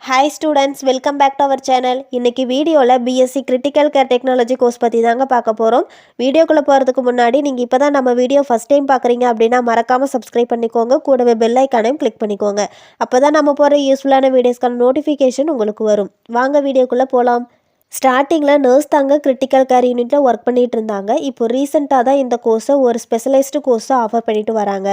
Hi students, welcome back to our channel. இன்றைக்கி வீடியோவில் BSc critical care technology course பற்றி தாங்க பார்க்க போகிறோம். வீடியோக்குள்ளே போகிறதுக்கு முன்னாடி நீங்கள் இப்போ தான் நம்ம வீடியோ ஃபஸ்ட் டைம் பார்க்குறீங்க அப்படின்னா மறக்காமல் சப்ஸ்கிரைப் பண்ணிக்கோங்க. கூடவே பெல் ஐக்கானையும் கிளிக் பண்ணிக்கோங்க. அப்போ தான் நம்ம போகிற யூஸ்ஃபுல்லான வீடியோஸ்க்கான நோட்டிஃபிகேஷன் உங்களுக்கு வரும். வாங்க வீடியோக்குள்ளே போகலாம். ஸ்டார்டிங்கில் நர்ஸ் தாங்க கிரிட்டிக்கல் கேர் யூனிட்டில் ஒர்க் பண்ணிகிட்டு இருந்தாங்க. இப்போ ரீசெண்டாக தான் இந்த கோர்ஸை ஒரு ஸ்பெஷலைஸ்டு கோர்ஸை ஆஃபர் பண்ணிட்டு வராங்க.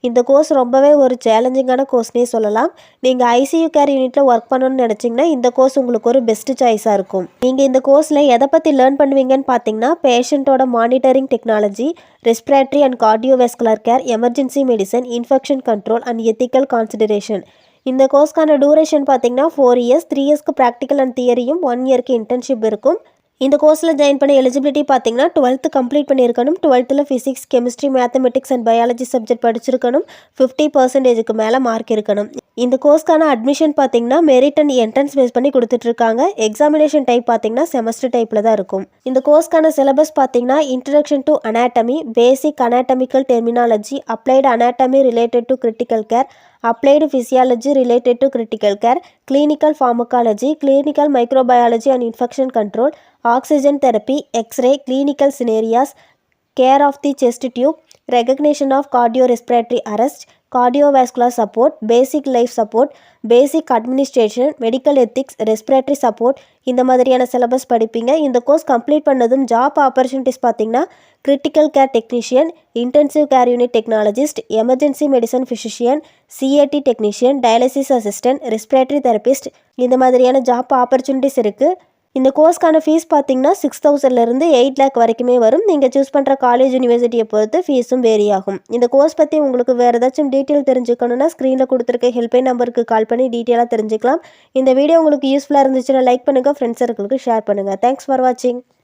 இந்த கோர்ஸ் ரொம்பவே ஒரு சேலஞ்சிங்கான கோர்ஸ்னே சொல்லலாம். நீங்கள் ஐசியூ கேர் யூனிட்டில் ஒர்க் பண்ணணும்னு நினச்சிங்கன்னா இந்த கோர்ஸ் உங்களுக்கு ஒரு பெஸ்ட்டு சாய்ஸாக இருக்கும். நீங்கள் இந்த கோர்ஸில் எதை பற்றி லேர்ன் பண்ணுவீங்கன்னு பார்த்தீங்கன்னா, பேஷண்ட்டோட monitoring technology, respiratory and cardiovascular care, emergency medicine, infection control and ethical consideration. இந்த கோர்ஸ்க்கான டூரேஷன் பார்த்தீங்கன்னா 4 இயர்ஸ், 3 இயர்ஸ்க்கு ப்ராக்டிக்கல் அண்ட் தியரியும், 1 இயர்க்கு இன்டர்ன்ஷிப் இருக்கும். இந்த கோர்ஸில் ஜாயின் பண்ண எலிஜிபிலிட்டி பார்த்தீங்கன்னா 12th கம்ப்ளீட் பண்ணியிருக்கணும். 12th physics, chemistry, mathematics and biology subject படிச்சிருக்கணும். 50% மேலே மார்க் இருக்கணும். இந்த கோர்ஸ்க்கான அட்மிஷன் பார்த்தீங்கன்னா மெரிட் அண்ட் என்ட்ரன்ஸ் பேஸ் பண்ணி கொடுத்துட்ருக்காங்க. எக்ஸாமினேஷன் டைப் பார்த்தீங்கன்னா செமஸ்டர் டைப்பில் தான் இருக்கும். இந்த கோர்ஸ்க்கான சிலபஸ் பார்த்தீங்கன்னா introduction to anatomy, basic anatomical terminology, applied anatomy related to critical care, applied physiology related to critical care, clinical pharmacology, clinical microbiology and infection control, oxygen therapy, X ray, clinical scenarios, care of the chest tube, recognition of cardio respiratory arrest, cardiovascular support, basic life support, basic administration, medical ethics, respiratory support இந்த மாதிரியான syllabus படிப்பீங்க. இந்த course complete பண்ணதும் job opportunities பார்த்தீங்கன்னா critical care technician, intensive care unit technologist, emergency medicine physician, CAT technician, dialysis assistant, respiratory therapist இந்த மாதிரியான job opportunities இருக்குது. இந்த கோர்ஸ்க்கான ஃபீஸ் பார்த்தீங்கன்னா 6,000லேருந்து 8 lakh வரைக்குமே வரும். நீங்கள் சூஸ் பண்ணுற காலேஜ் யூனிவர்சிட்டியை பொறுத்து ஃபீஸும் வேரி ஆகும். இந்த கோர்ஸ் பற்றி உங்களுக்கு வேறு ஏதாச்சும் டீட்டெயில் தெரிஞ்சுக்கணுன்னா ஸ்க்ரீனில் கொடுத்துருக்க ஹெல்ப்லைன் நம்பருக்கு கால் பண்ணி டீட்டெயிலாக தெரிஞ்சுக்கலாம். இந்த வீடியோ உங்களுக்கு யூஸ்ஃபுல்லாக இருந்துச்சுன்னா லைக் பண்ணுங்கள், ஃப்ரெண்ட்ஸ் சர்க்கிளுக்கு ஷேர் பண்ணுங்கள். தேங்க்ஸ் ஃபார் வாட்சிங்.